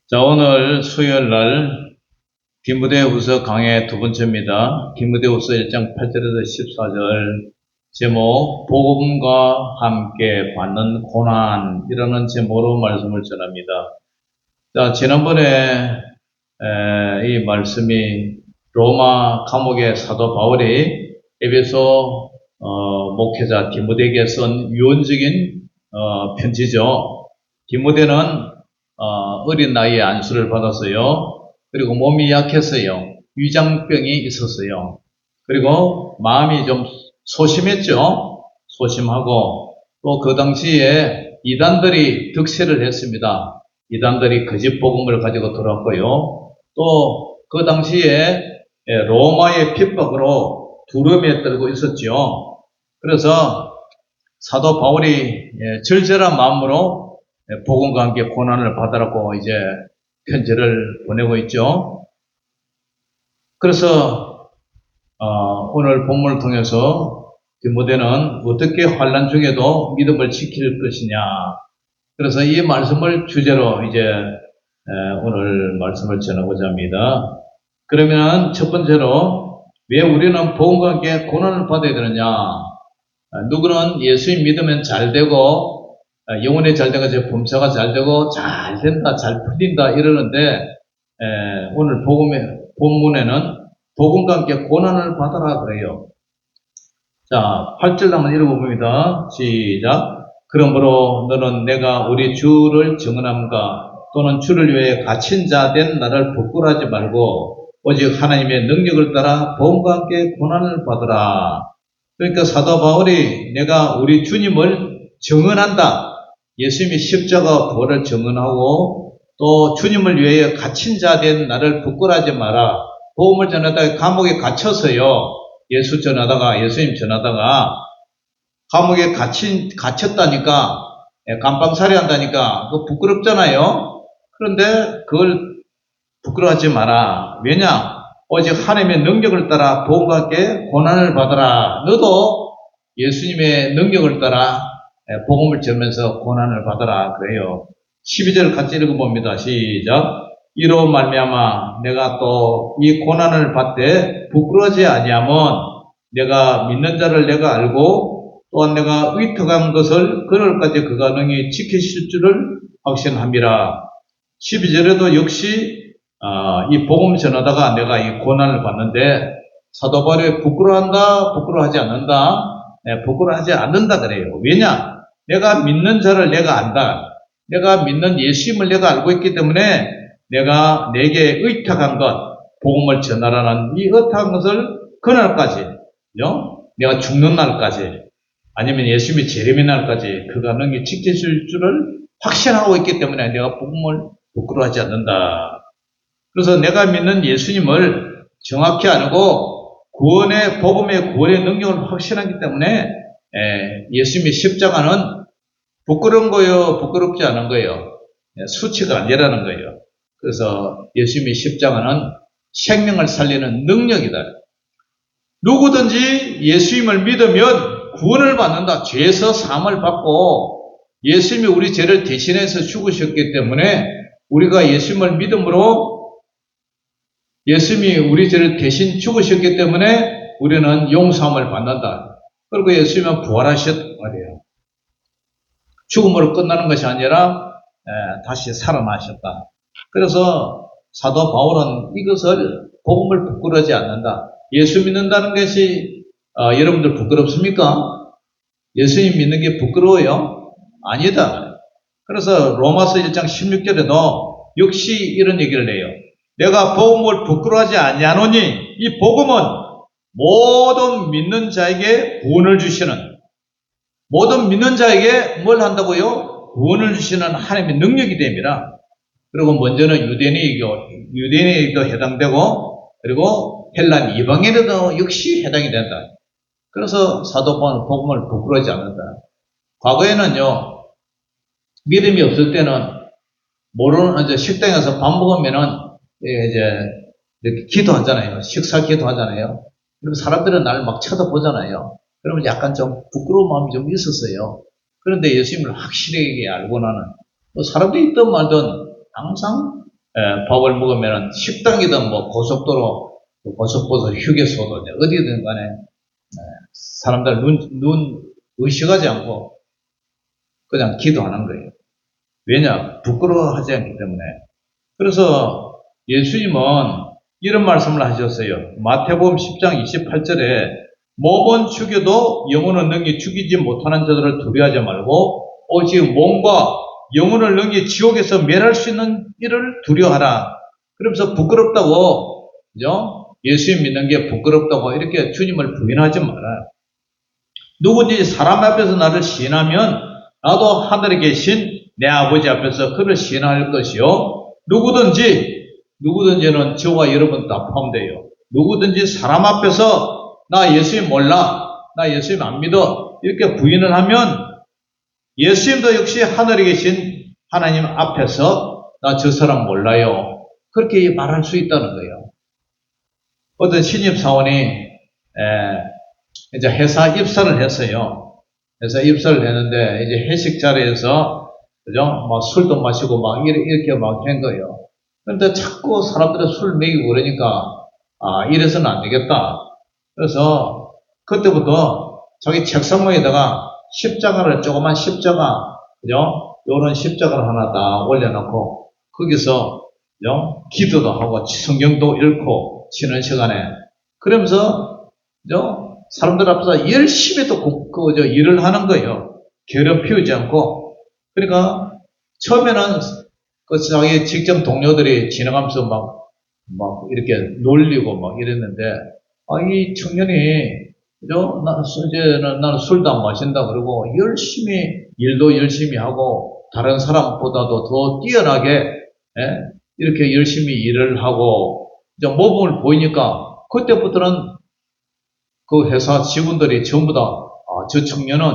자, 오늘 수요일 날 디모데후서 강의 두 번째입니다. 디모데후서 1장 8절에서 14절 제목 복음과 함께 받는 고난이라는 제목으로 말씀을 전합니다. 자, 지난번에 이 말씀이 로마 감옥의 사도 바울이 에베소 목회자 디모데에게 쓴 유언적인 편지죠. 디모데는 어린 나이에 안수를 받았어요. 그리고 몸이 약했어요. 위장병이 있었어요. 그리고 마음이 좀 소심했죠. 소심하고 또 그 당시에 이단들이 득세를 했습니다. 이단들이 거짓 복음을 가지고 들어왔고요. 또 그 당시에 로마의 핍박으로 두려움에 떨고 있었죠. 그래서 사도 바울이 절절한 마음으로 복음과 함께 고난을 받으라고 이제 편지를 보내고 있죠. 그래서 오늘 본문을 통해서 디모데는 어떻게 환난 중에도 믿음을 지킬 것이냐. 그래서 이 말씀을 주제로 이제 오늘 말씀을 전하고자 합니다. 그러면 첫 번째로 왜 우리는 복음과 함께 고난을 받아야 되느냐. 누구는 예수님 믿으면 잘 되고 영혼이 잘 되고 범사가 잘 되고 잘 된다, 잘 풀린다 이러는데 오늘 본문에는 복음과 함께 고난을 받아라 그래요. 자, 8절 한번 읽어봅니다. 시작. 그러므로 너는 내가 우리 주를 증언함과 또는 주를 위해 갇힌 자 된 나를 부끄러워하지 말고 오직 하나님의 능력을 따라 복음과 함께 고난을 받으라. 그러니까 사도 바울이 내가 우리 주님을 증언한다. 예수님이 십자가 부활을 증언하고 또 주님을 위해 갇힌 자 된 나를 부끄러워하지 마라. 복음을 전하다가 감옥에 갇혀서요. 예수님 전하다가 감옥에 갇혔다니까 깜빵살이 한다니까 그거 부끄럽잖아요. 그런데 그걸 부끄러워하지 마라. 왜냐? 오직 하나님의 능력을 따라 복음과 함께 고난을 받아라. 너도 예수님의 능력을 따라 복음을 전면서 고난을 받아라. 그래요. 12절 같이 읽어봅니다. 시작. 이로 말미암아 내가 또 이 고난을 받되 부끄러워하지 아니하면 내가 믿는 자를 내가 알고 또한 내가 의탁한 것을 그날까지 그가 능히 지키실 줄을 확신함이라. 12절에도 역시 이 복음 전하다가 내가 이 고난을 받는데 사도 바울이 부끄러워하지 않는다. 부끄러워하지 않는다 그래요. 왜냐? 내가 믿는 자를 내가 안다. 내가 믿는 예수님을 내가 알고 있기 때문에 내가 내게 의탁한 것, 복음을 전하라는 이 의탁한 것을 그날까지, 내가 죽는 날까지, 아니면 예수님이 재림의 날까지 그가 능히 지키실 줄을 확신하고 있기 때문에 내가 복음을 부끄러워하지 않는다. 그래서 내가 믿는 예수님을 정확히 알고 복음의 구원의 능력을 확신하기 때문에 예수님의 십자가는 부끄러운 거예요, 부끄럽지 않은 거예요. 수치가 아니라는 거예요. 그래서 예수님의 십자가는 생명을 살리는 능력이다. 누구든지 예수님을 믿으면 구원을 받는다. 죄에서 사함을 받고 예수님이 우리 죄를 대신해서 죽으셨기 때문에 우리가 예수님을 믿음으로 예수님이 우리 죄를 대신 죽으셨기 때문에 우리는 용서함을 받는다. 그리고 예수님은 부활하셨단 말이에요. 죽음으로 끝나는 것이 아니라 다시 살아나셨다. 그래서 사도 바울은 이것을 복음을 부끄러워하지 않는다. 예수 믿는다는 것이 여러분들 부끄럽습니까? 예수님 믿는 게 부끄러워요? 아니다. 그래서 로마서 1장 16절에도 역시 이런 얘기를 해요. 내가 복음을 부끄러워하지 아니하노니 이 복음은 모든 믿는 자에게 구원을 주시는, 모든 믿는 자에게 뭘 한다고요? 구원을 주시는 하나님의 능력이 됩니다. 그리고 먼저는 유대인에게도 해당되고 그리고 헬란 이방인에도 역시 해당이 된다. 그래서 사도 바울은 복음을 부끄러워하지 않는다. 과거에는요, 믿음이 없을 때는 이제 식당에서 밥 먹으면은 이제 이렇게 기도하잖아요. 식사 기도하잖아요. 그럼 사람들은 날 막 쳐다보잖아요. 그러면 약간 좀 부끄러운 마음이 좀 있었어요. 그런데 예수님을 확실하게 알고 나는 뭐 사람들이 있든 말든 항상 밥을 먹으면 식당이든 뭐 고속도로, 고속버스 휴게소도 어디든 간에 사람들 눈 의식하지 않고 그냥 기도하는 거예요. 왜냐? 부끄러워하지 않기 때문에. 그래서 예수님은 이런 말씀을 하셨어요. 마태복음 10장 28절에 몸은 죽여도 영혼은 능히 죽이지 못하는 자들을 두려워하지 말고 오직 몸과 영혼을 능히 지옥에서 멸할 수 있는 일을 두려워하라. 그러면서 부끄럽다고, 그죠? 예수님 믿는 게 부끄럽다고 이렇게 주님을 부인하지 말아요. 누구든지 사람 앞에서 나를 시인하면 나도 하늘에 계신 내 아버지 앞에서 그를 시인할 것이요. 누구든지는 저와 여러분 다 포함돼요. 누구든지 사람 앞에서 나 예수님 몰라, 나 예수님 안 믿어 이렇게 부인을 하면 예수님도 역시 하늘에 계신 하나님 앞에서 나 저 사람 몰라요. 그렇게 말할 수 있다는 거예요. 어떤 신입사원이 이제 회사 입사를 했어요. 회사 입사를 했는데 이제 회식 자리에서 그죠? 막 술도 마시고 막 이렇게 막 한 거예요. 그런데 자꾸 사람들의 술 먹이고 그러니까 이래서는 안 되겠다. 그래서 그때부터 자기 책상 위에다가 십자가를 조그만 십자가 그죠? 요런 십자가를 하나 딱 올려놓고 거기서 그죠? 기도도 하고 성경도 읽고 쉬는 시간에 그러면서 그죠? 사람들 앞에서 열심히 또 일을 하는 거예요. 게으름 피우지 않고. 그러니까 처음에는 그 자기 직장 동료들이 지나가면서 막 이렇게 놀리고 막 이랬는데 이 청년이 그죠? 나는 술도 안 마신다 그러고 일도 열심히 하고 다른 사람보다도 더 뛰어나게 이렇게 열심히 일을 하고 이제 모범을 보이니까 그때부터는 그 회사 직원들이 전부 다 저 청년은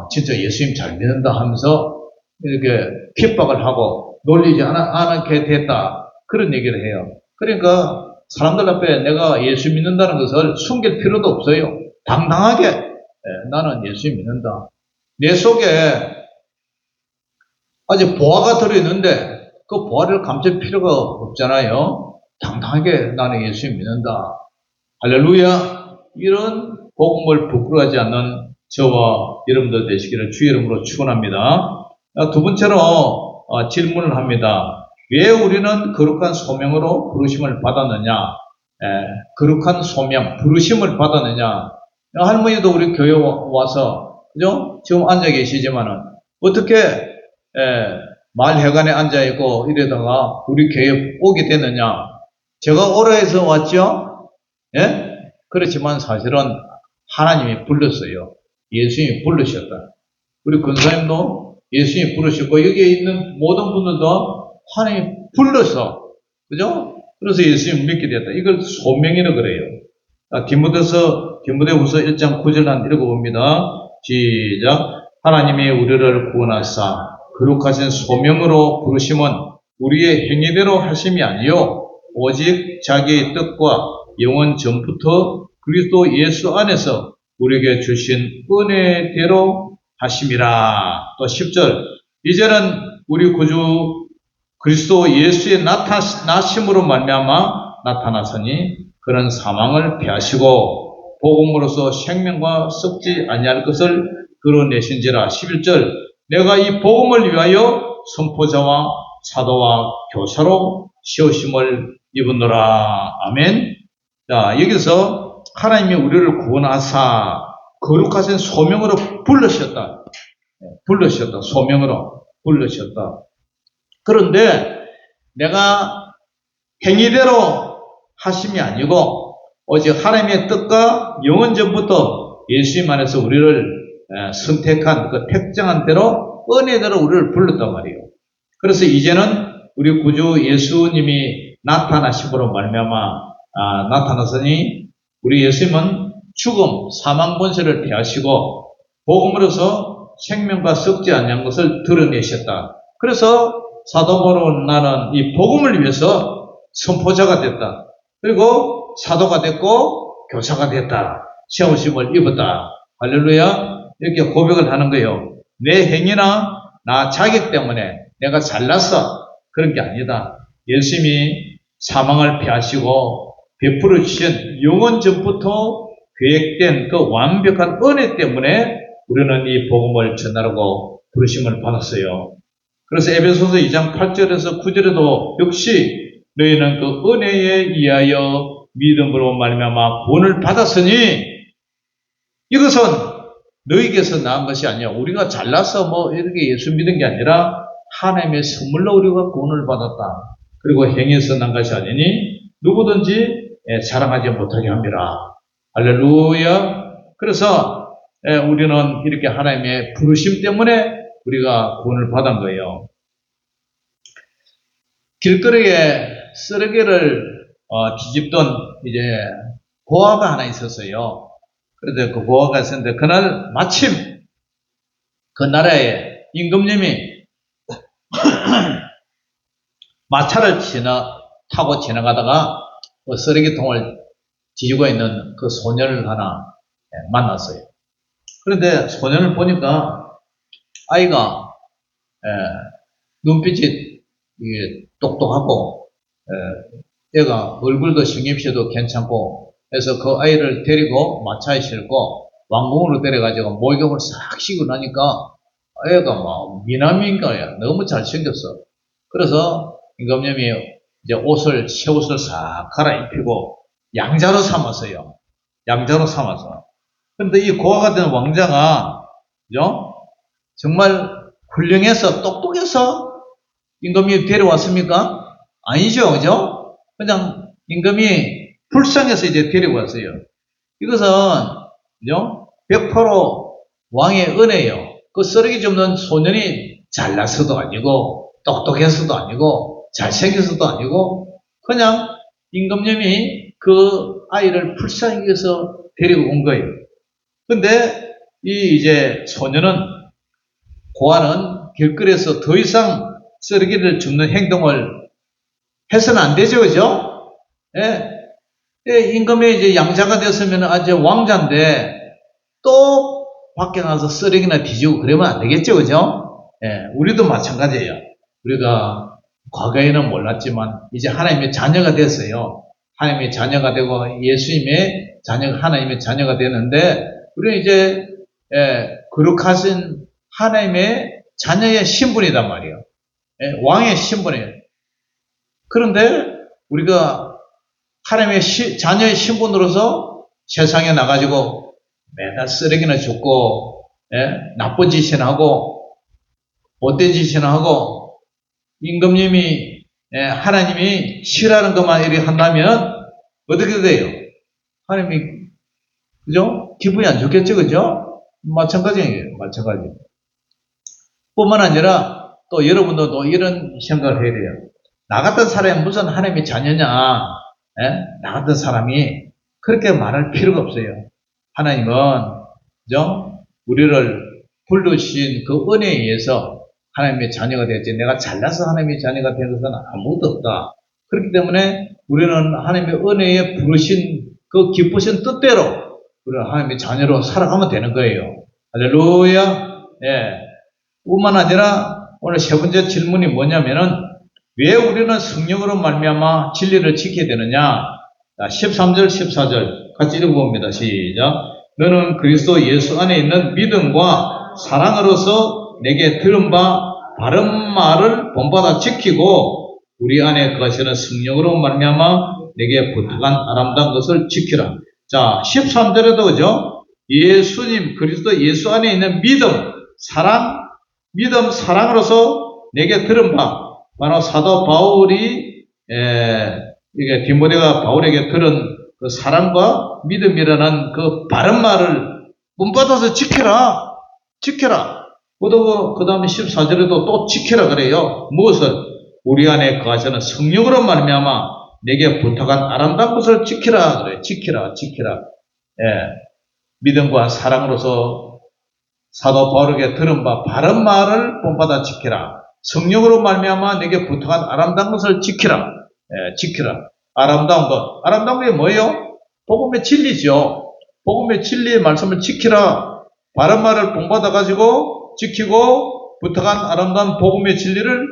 진짜 예수님 잘 믿는다 하면서 이렇게 핍박을 하고 놀리지 않게 됐다. 그런 얘기를 해요. 그러니까 사람들 앞에 내가 예수 믿는다는 것을 숨길 필요도 없어요. 당당하게 나는 예수 믿는다. 내 속에 아직 보화가 들어있는데 그 보화를 감출 필요가 없잖아요. 당당하게 나는 예수 믿는다. 할렐루야. 이런 복음을 부끄러워하지 않는 저와 여러분들 되시기를 주의 이름으로 축원합니다. 두 번째로 질문을 합니다. 왜 우리는 거룩한 소명으로 부르심을 받았느냐? 거룩한 소명, 부르심을 받았느냐? 할머니도 우리 교회 와서 그죠? 지금 앉아 계시지만은 어떻게 말회관에 앉아 있고 이러다가 우리 교회 오게 됐느냐? 제가 오라 해서 왔죠? 예? 그렇지만 사실은 하나님이 불렀어요. 예수님이 부르셨다. 우리 권사님도 예수님이 부르셨고 여기에 있는 모든 분들도 하나님이 불러서 그죠? 그래서 예수님 믿게 됐다. 이걸 소명이라고 그래요. 디모데후서 1장 9절 한 읽어봅니다. 시작. 하나님이 우리를 구원하사 거룩하신 소명으로 부르심은 우리의 행위대로 하심이 아니요 오직 자기의 뜻과 영원 전부터 그리스도 예수 안에서 우리에게 주신 은혜대로 하심이라. 또 10절. 이제는 우리 구주 그리스도 예수의 나심으로 말미암아 나타나서니 그는 사망을 패하시고 복음으로서 생명과 썩지 아니할 것을 드러내신지라. 11절. 내가 이 복음을 위하여 선포자와 사도와 교사로 세우심을 입었노라. 아멘. 자, 여기서 하나님이 우리를 구원하사 거룩하신 소명으로 불러셨다. 소명으로 불러셨다. 그런데 내가 행위대로 하심이 아니고 오직 하나님의 뜻과 영원전부터 예수님 안에서 우리를 선택한 그 택정한 대로 은혜대로 우리를 불렀단 말이에요. 그래서 이제는 우리 구주 예수님이 나타나심으로 말미암아 나타났으니 우리 예수님은 죽음, 사망 권세를 패하시고 복음으로서 생명과 썩지 아니한 것을 드러내셨다. 그래서 사도 바울은 나는 이 복음을 위해서 선포자가 됐다. 그리고 사도가 됐고 교사가 됐다. 세우심을 입었다. 할렐루야. 이렇게 고백을 하는 거예요. 내 행위나 나 자격 때문에 내가 잘났어. 그런 게 아니다. 예수님이 사망을 피하시고 베풀어 주신 영원 전부터 계획된 그 완벽한 은혜 때문에 우리는 이 복음을 전하라고 부르심을 받았어요. 그래서 에베소서 2장 8절에서 9절에도 역시 너희는 그 은혜에 의하여 믿음으로 말미암아 구원을 받았으니 이것은 너희에게서 나은 것이 아니야. 우리가 잘나서 뭐 이렇게 예수 믿은 게 아니라 하나님의 선물로 우리가 구원을 받았다. 그리고 행해서 난 것이 아니니 누구든지 자랑하지 못하게 합니다. 할렐루야. 그래서 우리는 이렇게 하나님의 부르심 때문에 우리가 구원을 받은 거예요. 길거리에 쓰레기를 뒤집던 이제 고아가 하나 있었어요. 그런데 그 고아가 있었는데 그날 마침 그 나라에 임금님이 마차를 타고 지나가다가 그 쓰레기통을 뒤지고 있는 그 소년을 하나 만났어요. 그런데 소년을 보니까 아이가 눈빛이 똑똑하고 얘가 얼굴도 신김씨도 괜찮고 해서 그 아이를 데리고 마차에 싣고 왕궁으로 데려가지고 목욕을 싹 시고 나니까 애가 막 미남인 거야. 너무 잘생겼어. 그래서 임금님이 이제 새 옷을 싹 갈아입히고 양자로 삼았어요. 양자로 삼아서. 그런데 이 고아가 된 왕자가, 그죠? 정말 훌륭해서 똑똑해서 임금이 데려왔습니까? 아니죠, 그죠? 그냥 임금이 불쌍해서 이제 데리고 왔어요. 이것은, 그죠? 100% 왕의 은혜예요. 그 쓰레기 줍는 소년이 잘나서도 아니고, 똑똑해서도 아니고, 잘생겨서도 아니고, 그냥 임금님이 그 아이를 불쌍히 해서 데리고 온 거예요. 근데 이제 소년은, 고아는 길거리에서 더 이상 쓰레기를 줍는 행동을 해서는 안 되죠, 그죠? 임금이 이제 양자가 됐으면 아주 왕자인데 또 밖에 나가서 쓰레기나 뒤지고 그러면 안 되겠죠, 그죠? 우리도 마찬가지예요. 우리가 과거에는 몰랐지만 이제 하나님의 자녀가 됐어요. 하나님의 자녀가 되고 예수님의 자녀가 하나님의 자녀가 되는데 우리는 이제 거룩하신 하나님의 자녀의 신분이단 말이에요. 왕의 신분이에요. 그런데 우리가 하나님의 자녀의 신분으로서 세상에 나가지고 매달 쓰레기나 줍고 나쁜 짓이나 하고 못된 짓이나 하고 임금님이 하나님이 싫어하는 것만 이렇게 한다면 어떻게 돼요? 하나님이 그죠? 기분이 안 좋겠죠, 그죠? 마찬가지예요, 마찬가지. 뿐만 아니라 또 여러분도 또 이런 생각을 해야 돼요. 나 같은 사람이 무슨 하나님의 자녀냐? 나 같은 사람이 그렇게 말할 필요가 없어요. 하나님은 그죠? 우리를 부르신 그 은혜에 의해서 하나님의 자녀가 되었지 내가 잘나서 하나님의 자녀가 된 것은 아무것도 없다. 그렇기 때문에 우리는 하나님의 은혜에 부르신 그 기쁘신 뜻대로 우리는 하나님의 자녀로 살아가면 되는 거예요. 할렐루야. 뿐만 아니라 오늘 세 번째 질문이 뭐냐면은 왜 우리는 성령으로 말미암아 진리를 지켜야 되느냐? 13절, 14절 같이 읽어봅니다. 시작. 너는 그리스도 예수 안에 있는 믿음과 사랑으로서 내게 들은 바 바른 말을 본받아 지키고 우리 안에 거하시는 성령으로 말미암아 내게 부탁한 아름다운 것을 지키라. 자, 13절에도 그죠? 예수님, 그리스도 예수 안에 있는 믿음, 사랑으로서 내게 들은 바 바로 사도 바울이 이게 디모데가 바울에게 들은 그 사랑과 믿음이라는 그 바른 말을 본받아서 지켜라. 그 다음에 14절에도 또 지켜라 그래요. 무엇을? 우리 안에 거하시는 성령으로 말미암아 내게 부탁한 아름다운 것을 지키라 그래요. 지키라. 믿음과 사랑으로서 사도 바울에게 들은 바 바른 말을 본받아 지키라. 성령으로 말미암아 내게 부탁한 아름다운 것을 지키라. 아름다운 것. 아름다운 게 뭐예요? 복음의 진리죠. 복음의 진리의 말씀을 지키라. 바른 말을 본받아가지고 지키고 부탁한 아름다운 복음의 진리를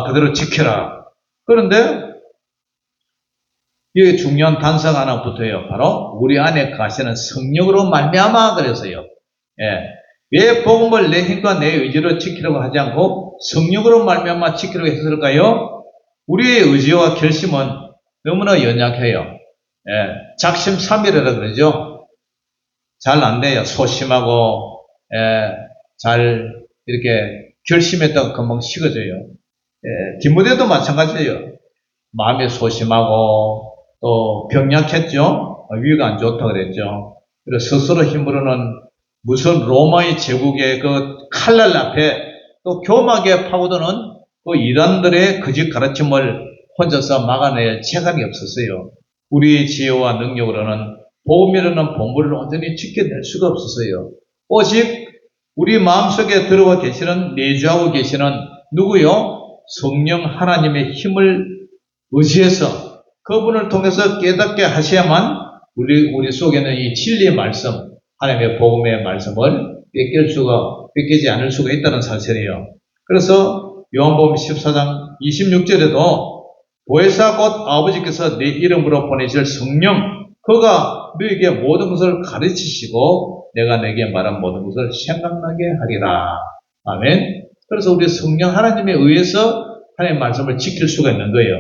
그대로 지켜라. 그런데 여기 중요한 단서가 하나 붙어요. 바로 우리 안에 가시는 성령으로 말미암아 그래서요. 왜 복음을 내 힘과 내 의지로 지키려고 하지 않고 성령으로 말미암아 지키려고 했을까요? 우리의 의지와 결심은 너무나 연약해요. 작심삼일이라 그러죠. 잘 안 돼요. 소심하고 잘 이렇게 결심했다가 금방 식어져요. 디모데도 마찬가지예요. 마음이 소심하고 또 병약했죠. 위가 안 좋다 그랬죠. 그래서 스스로 힘으로는 무슨 로마의 제국의 그 칼날 앞에 또 교막에 파고드는 그 이단들의 거짓 가르침을 혼자서 막아낼 체감이 없었어요. 우리의 지혜와 능력으로는 복음이라는 본물을 온전히 지켜낼 수가 없었어요. 오직 우리 마음속에 들어와 계시는, 내주하고 계시는 누구요? 성령 하나님의 힘을 의지해서 그분을 통해서 깨닫게 하셔야만 우리 속에는 이 진리의 말씀, 하나님의 복음의 말씀을 뺏기지 않을 수가 있다는 사실이에요. 그래서 요한복음 14장 26절에도 보혜사 곧 아버지께서 내 이름으로 보내실 성령, 그가 너에게 모든 것을 가르치시고 내가 내게 말한 모든 것을 생각나게 하리라. 아멘. 그래서 우리 성령 하나님에 의해서 하나님의 말씀을 지킬 수가 있는 거예요.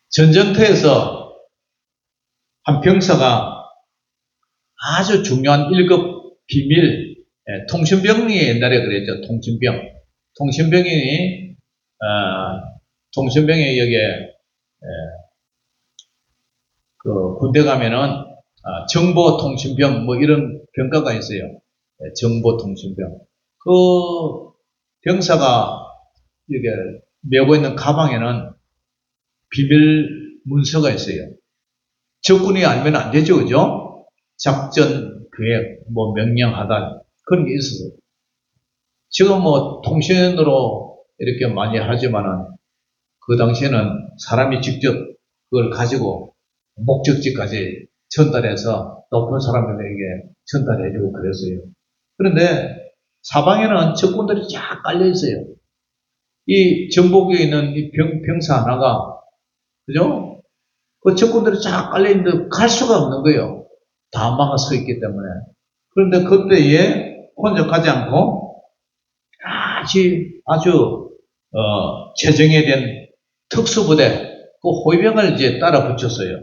전쟁터에서 한 병사가 아주 중요한 1급 비밀, 통신병이 옛날에 그랬죠. 통신병이 여기에, 그 군대 가면은, 정보통신병, 뭐 이런 병가가 있어요. 정보통신병. 그 병사가 이게 메고 있는 가방에는 비밀 문서가 있어요. 적군이 알면 안 되죠, 그죠? 작전 계획, 뭐 명령 하단 그런 게 있어요. 지금 뭐 통신으로 이렇게 많이 하지만은 그 당시에는 사람이 직접 그걸 가지고 목적지까지 전달해서 높은 사람들에게 전달해주고 그랬어요. 그런데 사방에는 적군들이 쫙 깔려 있어요. 이 정복에 있는 이 병사 하나가, 그죠? 그 적군들이 쫙 깔려있는데 갈 수가 없는 거예요. 다 막아서 있기 때문에. 그런데 그때에 혼자 가지 않고 아주 제정에 된 특수부대, 그 호위병을 이제 따라 붙였어요.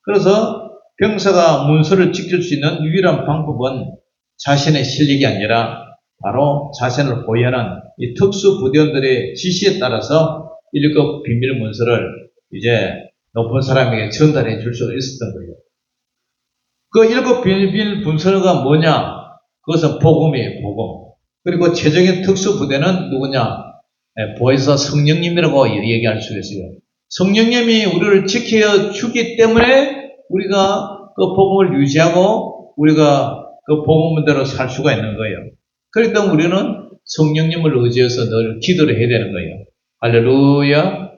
그래서 병사가 문서를 지킬 수 있는 유일한 방법은 자신의 실력이 아니라 바로 자신을 보유하는 이 특수부대원들의 지시에 따라서 1급 비밀 문서를 이제 높은 사람에게 전달해 줄 수가 있었던 거예요. 그 1급 비밀 문서가 뭐냐? 그것은 복음이에요, 복음. 그리고 최종의 특수부대는 누구냐? 보혜사 성령님이라고 얘기할 수 있어요. 성령님이 우리를 지켜주기 때문에 우리가 그 복음을 유지하고 우리가 그 복음대로 살 수가 있는 거예요. 그렇기 때문에 우리는 성령님을 의지해서 늘 기도를 해야 되는 거예요. 할렐루야.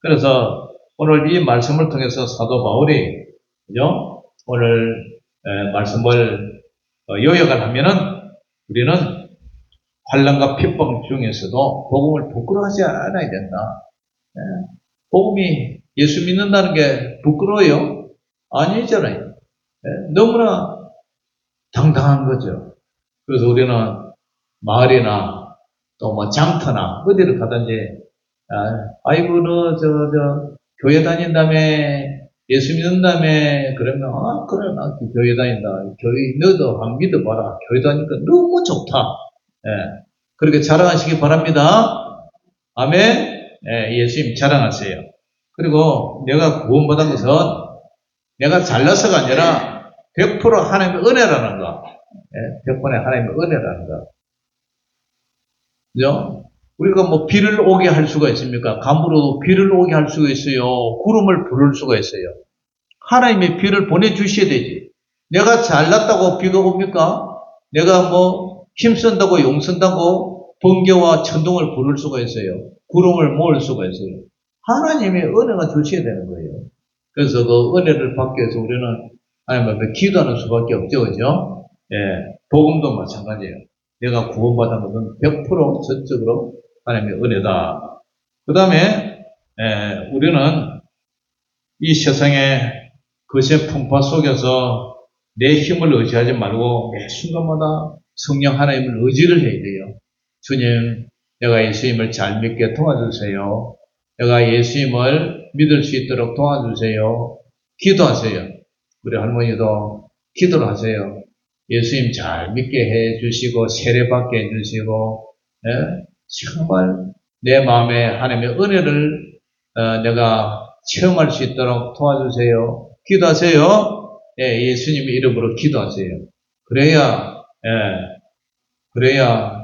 그래서 오늘 이 말씀을 통해서 사도 바울이, 그죠? 오늘 말씀을 요약을 하면은 우리는 환난과 핍박 중에서도 복음을 부끄러워하지 않아야 된다. 복음이 예수 믿는다는 게 부끄러워요? 아니잖아요. 너무나 당당한 거죠. 그래서 우리는 마을이나 또 뭐 장터나 어디를 가든지 아이고 너 교회 다닌다며 예수 믿는다며 그러면 그래 나 교회 다닌다. 교회 너도 한번 믿어봐라. 교회 다니니까 너무 좋다. 그렇게 자랑하시기 바랍니다. 아멘. 예수님 자랑하세요. 그리고 내가 구원받은 것은 내가 잘나서가 아니라 100% 하나님의 은혜라는 거. 100% 하나님의 은혜라는 거. 그죠? 우리가 뭐 비를 오게 할 수가 있습니까? 강물로 비를 오게 할 수가 있어요. 구름을 부를 수가 있어요. 하나님의 비를 보내주셔야 되지. 내가 잘났다고 비가 옵니까? 내가 뭐 힘쓴다고 용쓴다고 번개와 천둥을 부를 수가 있어요. 구름을 모을 수가 있어요. 하나님의 은혜가 주셔야 되는 거예요. 그래서 그 은혜를 받기 위해서 우리는 하나님 앞에 기도하는 수밖에 없죠, 그죠? 예, 복음도 마찬가지예요. 내가 구원받은 것은 100% 전적으로 하나님의 은혜다. 그 다음에 우리는 이 세상의 거센 풍파 속에서 내 힘을 의지하지 말고 매 순간마다 성령 하나님을 의지를 해야 돼요. 주님, 내가 예수님을 잘 믿게 도와주세요. 내가 예수님을 믿을 수 있도록 도와주세요. 기도하세요. 우리 할머니도 기도를 하세요. 예수님 잘 믿게 해주시고 세례받게 해주시고 정말 내 마음에 하나님의 은혜를 내가 체험할 수 있도록 도와주세요. 기도하세요. 예수님의 이름으로 기도하세요. 그래야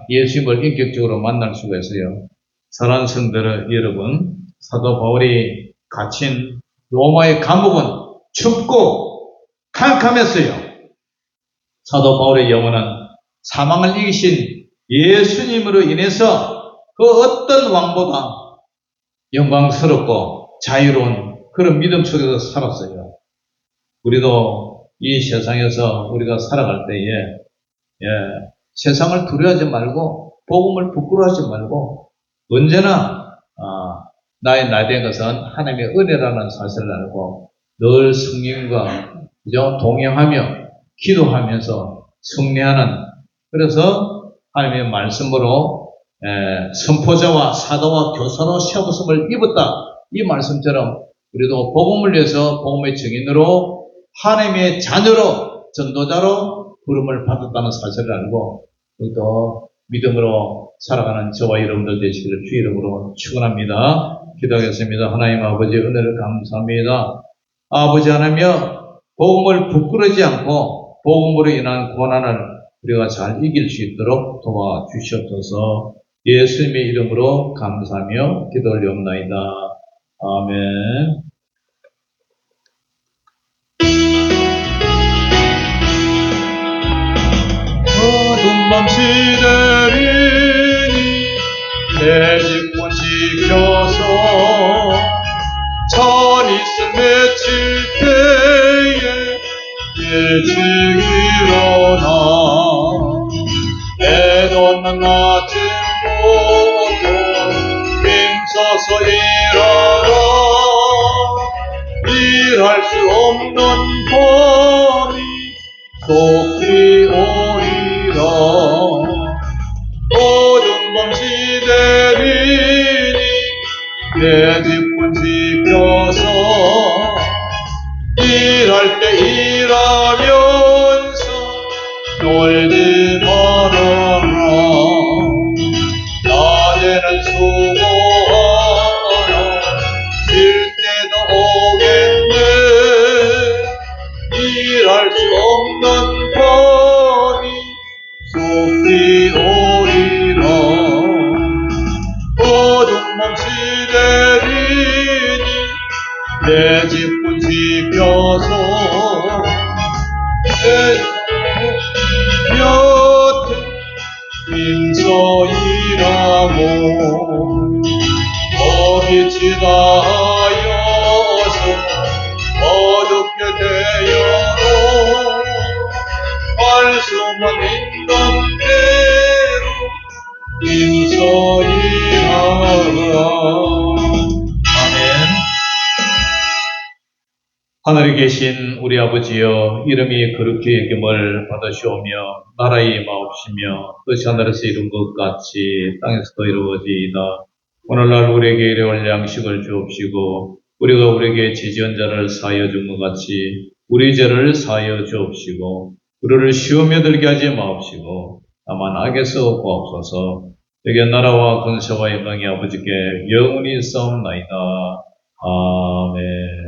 예수님을 인격적으로 만날 수가 있어요. 사랑하는 성도들 여러분, 사도 바울이 갇힌 로마의 감옥은 춥고 캄캄했어요. 사도 바울의 영혼은 사망을 이기신 예수님으로 인해서 그 어떤 왕보다 영광스럽고 자유로운 그런 믿음 속에서 살았어요. 우리도 이 세상에서 우리가 살아갈 때에 세상을 두려워하지 말고 복음을 부끄러워하지 말고 언제나 나의 나된 것은 하나님의 은혜라는 사실을 알고 늘 성령과 동행하며 기도하면서 승리하는, 그래서 하나님의 말씀으로 선포자와 사도와 교사로 세웠음을 입었다. 이 말씀처럼 우리도 복음을 위해서 복음의 증인으로 하나님의 자녀로 전도자로 부름을 받았다는 사실을 알고 우리도 믿음으로 살아가는 저와 여러분들 되시기를 주 이름으로 축원합니다. 기도하겠습니다. 하나님 아버지 은혜를 감사합니다. 아버지 하나며 복음을 부끄러지 않고 복음으로 인한 고난을 우리가 잘 이길 수 있도록 도와주시옵소서. 예수님의 이름으로 감사하며 기도 올리옵나이다. 아멘. 어두운 밤 시대리니 내 직분 지켜서 잘 있음 외칠 때에 일찍 일어나 애도는 낮은 곳에 힘써서 일할 수 없는 밤이 속히 오리라. 어두운 밤 시대리니 내 뒷문 지켜서 일할 때 일하면서 놀지 말아라. 낮에는 수고하라. 쉴 때도 오겠네. 일할 수 없는 밤이 속히 오리라. 어두운 밤 시대리니 내 직분 지켜서 곁에 힘써 일하고 빛이 다하여서 어둡게 되어도 할 수만 있는 대로 힘써 일하라. 하늘에 계신 우리 아버지여, 이름이 거룩히 여김을 받으시오며 나라의 임하옵시며 뜻이 하늘에서 이룬 것 같이 땅에서도 이루어지이다. 오늘날 우리에게 일용할 양식을 주옵시고 우리가 우리에게 지지한 자를 사하여 준 것 같이 우리 죄를 사하여 주옵시고 우리를 시험에 들게 하지 마옵시고 다만 악에서 구하옵소서. 여기 나라와 권세와 영광이 아버지께 영원히 있사옵나이다. 아멘.